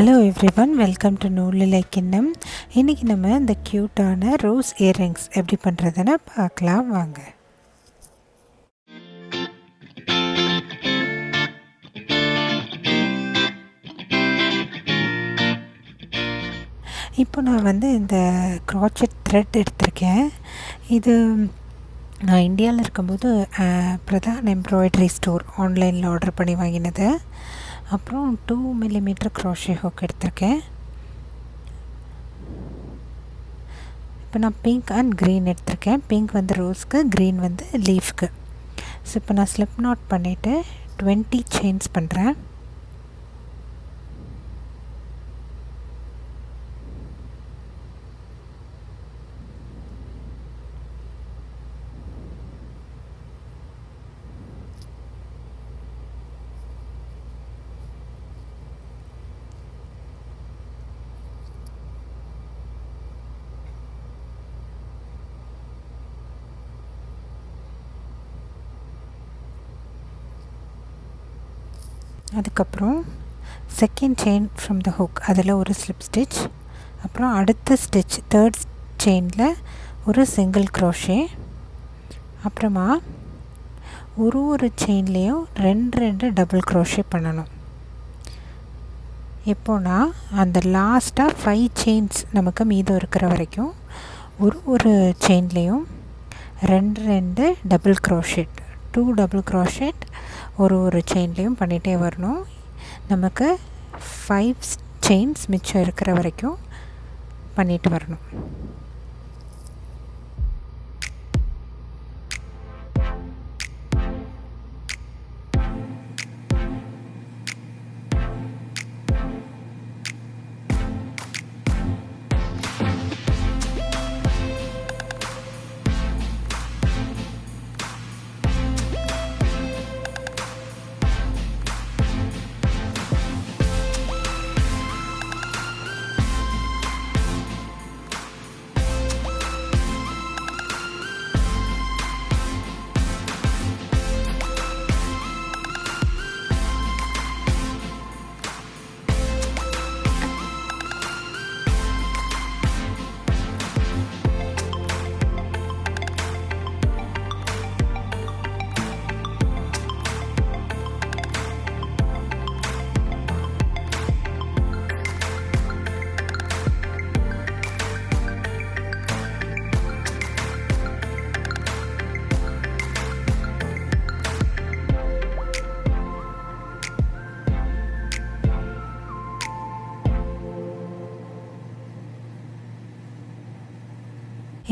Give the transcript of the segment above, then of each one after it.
Hello everyone, welcome to நூலிலை கிண்ணம். இன்றைக்கி நம்ம இந்த க்யூட்டான ரோஸ் இயர்ரிங்ஸ் எப்படி பண்ணுறதுன்னு பார்க்கலாம் வாங்க. இப்போ நான் இந்த க்ராச்செட் த்ரெட் எடுத்திருக்கேன். இது நான் இந்தியாவில் இருக்கும்போது பிரதான் எம்ப்ராய்டரி ஸ்டோர் ஆன்லைனில் ஆர்டர் பண்ணி வாங்கினது. அப்புறம் 2 mm க்ரோஷே ஹூக் எடுத்திருக்கேன். இப்போ நான் பிங்க் அண்ட் க்ரீன் எடுத்திருக்கேன். பிங்க் ரோஸ்க்கு, க்ரீன் லீஃப்க்கு. ஸோ இப்போ நான் ஸ்லிப் நாட் பண்ணிவிட்டு 20 செயின்ஸ் பண்ணுறேன். அதுக்கப்புறம் second chain from the hook அதில் ஒரு ஸ்லிப் ஸ்டிச், அப்புறம் அடுத்த ஸ்டிச் தேர்ட் செயினில் ஒரு சிங்கிள் க்ரோஷே, அப்புறமா ஒரு செயின்லேயும் ரெண்டு டபுள் க்ரோஷே பண்ணணும். எப்போனா அந்த லாஸ்ட்டாக 5 செயின்ஸ் நமக்கு மீதம் இருக்கிற வரைக்கும் ஒரு செயின்லேயும் ரெண்டு டபுள் க்ரோஷேட், 2 டபுள் க்ரோஷேட் ஒரு செயின்லேயும் பண்ணிகிட்டே வரணும். நமக்கு 5 செயின்ஸ் மிச்சம் இருக்கிற வரைக்கும் பண்ணிட்டு வரணும்.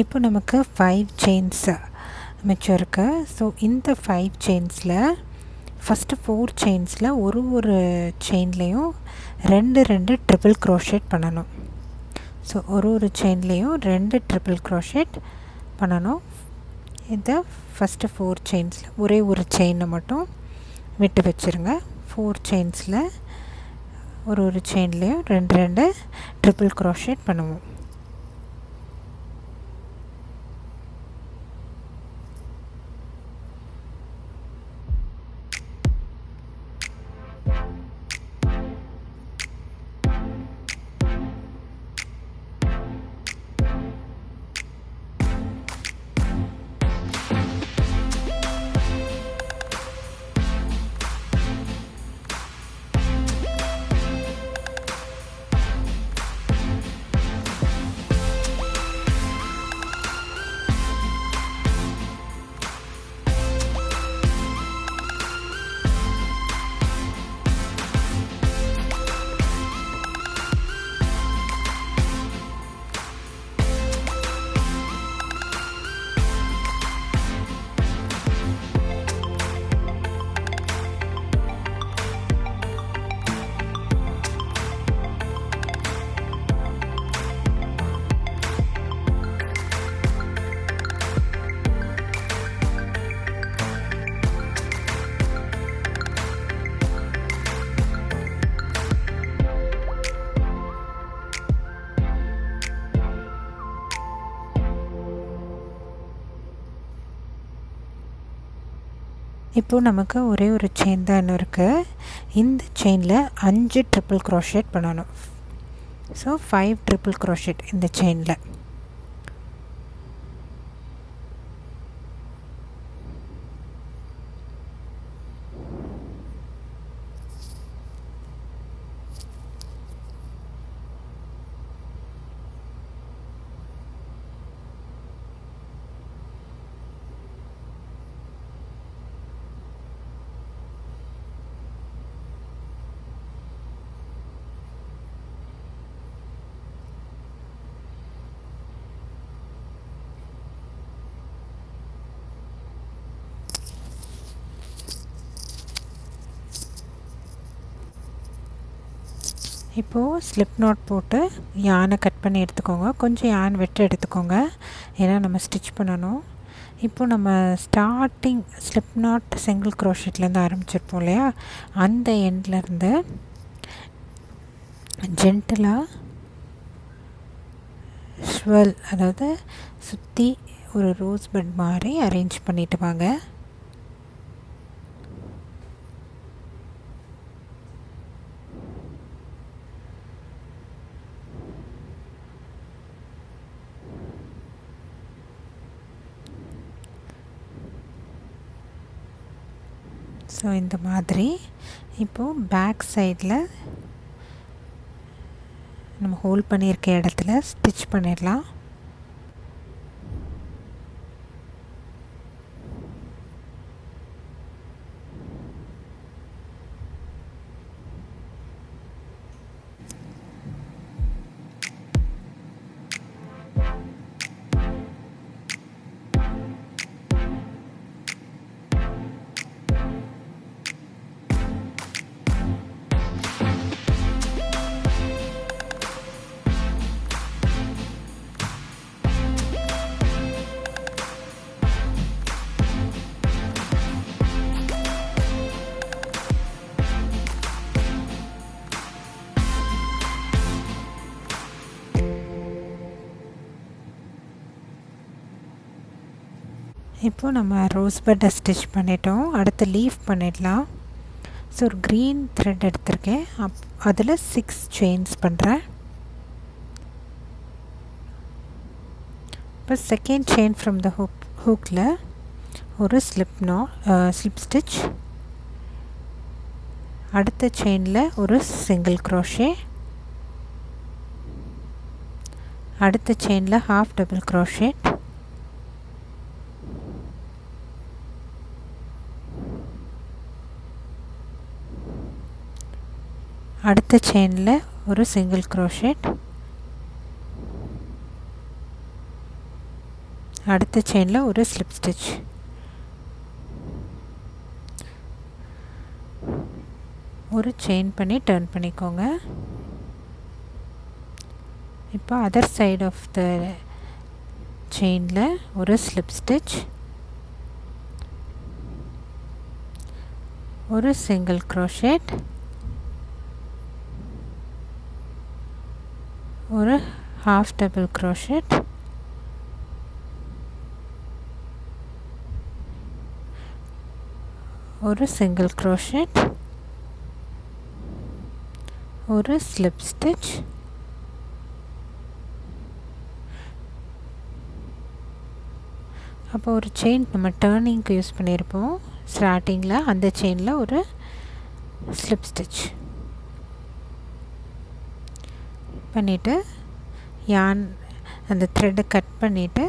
இப்போ நமக்கு 5 செயின்ஸ் மிச்சம் இருக்குது. ஸோ இந்த 5 செயின்ஸில் ஃபஸ்ட்டு 4 செயின்ஸில் ஒரு செயின்லேயும் ரெண்டு ட்ரிபிள் க்ரோஷேட் பண்ணணும். ஸோ ஒரு செயின்லேயும் 2 ட்ரிபிள் க்ரோஷேட் பண்ணணும். இதை ஃபஸ்ட்டு 4 செயின்ஸில் ஒரு செயினை மட்டும் விட்டு வச்சுருங்க. 4 செயின்ஸில் ஒரு செயின்லேயும் ரெண்டு ட்ரிபிள் க்ரோஷேட் பண்ணுவோம். இப்போது நமக்கு ஒரே ஒரு செயின் தான் இன்னும் இருக்குது. இந்த செயினில் 5 ட்ரிபிள் க்ரோஷேட் பண்ணணும். ஸோ 5 ட்ரிபிள் க்ரோஷேட் இந்த செயினில். இப்போது ஸ்லிப் நாட் போட்டு யானை கட் பண்ணி எடுத்துக்கோங்க. கொஞ்சம் யான் விட்டு எடுத்துக்கோங்க, ஏன்னா நம்ம ஸ்டிச் பண்ணணும். இப்போது நம்ம ஸ்டார்டிங் ஸ்லிப் நாட் சிங்கிள் க்ரோஷேட்லேருந்து ஆரம்பிச்சிருப்போம் இல்லையா, அந்த எண்ட்லேருந்து ஜென்டலாக ஸ்வெல், அதாவது சுற்றி ஒரு ரோஸ் பட் மாதிரி அரேஞ்ச் பண்ணிட்டு வாங்க. ஸோ இந்த மாதிரி இப்போது பேக் சைடில் நம்ம ஹோல்ட் பண்ணியிருக்க இடத்துல ஸ்டிச் பண்ணிடலாம். இப்போது நம்ம ரோஸ் பட்டை ஸ்டிச் பண்ணிட்டோம். அடுத்து லீஃப் பண்ணிடலாம். ஸோ ஒரு க்ரீன் த்ரெட் எடுத்திருக்கேன், அதில் 6 செயின்ஸ் பண்ணுறேன். இப்போ செகண்ட் செயின் ஃப்ரம் த ஹூக்கில் ஒரு ஸ்லிப் ஸ்டிச். அடுத்த செயினில் ஒரு சிங்கிள் க்ரோஷே. அடுத்த செயினில் ஹாஃப் டபுள் க்ரோஷேட். அடுத்த செயினில் ஒரு சிங்கிள் க்ரோஷேட். அடுத்த செயினில் ஒரு ஸ்லிப் ஸ்டிச். ஒரு செயின் பண்ணி டர்ன் பண்ணிக்கோங்க. இப்போ அதர் சைடு ஆஃப் த செயினில் ஒரு ஸ்லிப் ஸ்டிச், ஒரு சிங்கிள் க்ரோஷேட், ஒரு half double crochet, ஒரு single crochet, ஒரு slip stitch, அப்போ ஒரு செயின் நம்ம டர்னிங்க்கு யூஸ் பண்ணியிருப்போம் ஸ்டார்டிங்கில், அந்த செயினில் ஒரு ஸ்லிப் ஸ்டிச் பண்ணிவிட்டு யான் அந்த த்ரெட்டை கட் பண்ணிவிட்டு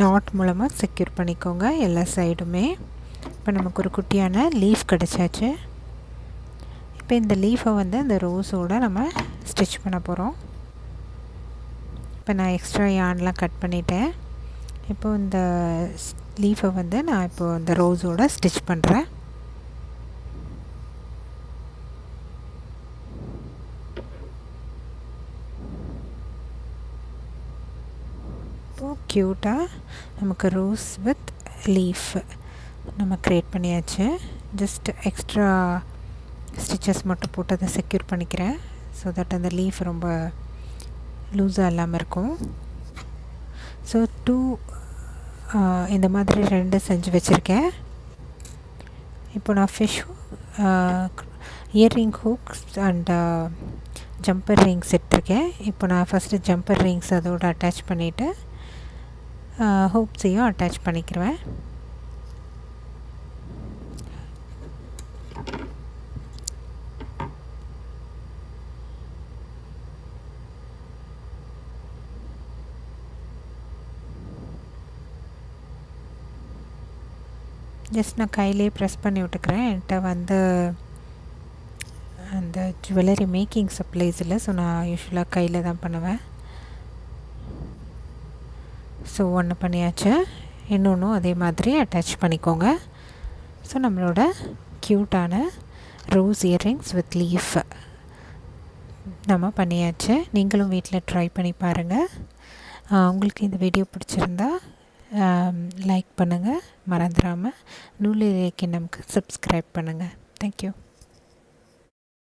நாட் மூலமாக செக்யூர் பண்ணிக்கோங்க எல்லா சைடுமே. இப்போ நமக்கு ஒரு குட்டியான லீஃப் கிடச்சாச்சு. இப்போ இந்த லீஃபை வந்து அந்த ரோஸோடு நம்ம ஸ்டிச் பண்ண போகிறோம். இப்போ நான் எக்ஸ்ட்ரா யான்லாம் கட் பண்ணிட்டேன். இப்போது இந்த லீஃபை வந்து நான் இப்போது இந்த ரோஸோடு ஸ்டிச் பண்ணுறேன். இப்போது க்யூட்டாக நமக்கு ரோஸ் வித் லீஃப் நம்ம க்ரியேட் பண்ணியாச்சு. ஜஸ்ட் எக்ஸ்ட்ரா ஸ்டிச்சஸ் மட்டும் போட்டு அதை செக்யூர் பண்ணிக்கிறேன், ஸோ தட் அந்த லீஃப் ரொம்ப லூஸாக இல்லாமல் இருக்கும். ஸோ இந்த மாதிரி 2 செஞ்சு வச்சுருக்கேன். இப்போ நான் fish earring hooks and jumper rings எடுத்துருக்கேன். இப்போ நான் ஃபஸ்ட்டு ஜம்பர் ரிங்ஸ் அதோடு அட்டாச் பண்ணிவிட்டு ஹூப்ஸையும் அட்டாச் பண்ணிக்கிடுவேன். ஜஸ்ட் நான் கையிலே ப்ரெஸ் பண்ணி விட்டுக்கிறேன். என்கிட்ட வந்து அந்த ஜுவல்லரி மேக்கிங் சப்ளைஸ் இல்லை, ஸோ நான் யூஸ்வலாக கையில் தான் பண்ணுவேன். ஸோ ஒன்று பண்ணியாச்சு, இன்னொன்றும் அதே மாதிரி அட்டாச் பண்ணிக்கோங்க. ஸோ நம்மளோட க்யூட்டான ரோஸ் இயர்ரிங்ஸ் வித் லீஃப் நம்ம பண்ணியாச்சு. நீங்களும் வீட்டில் ட்ரை பண்ணி பாருங்கள். உங்களுக்கு இந்த வீடியோ பிடிச்சிருந்தா லைக் பண்ணுங்கள், மறந்துடாமல் நூலிலே கிண்ணம்க்கு சப்ஸ்கிரைப் பண்ணுங்கள். தேங்க்யூ.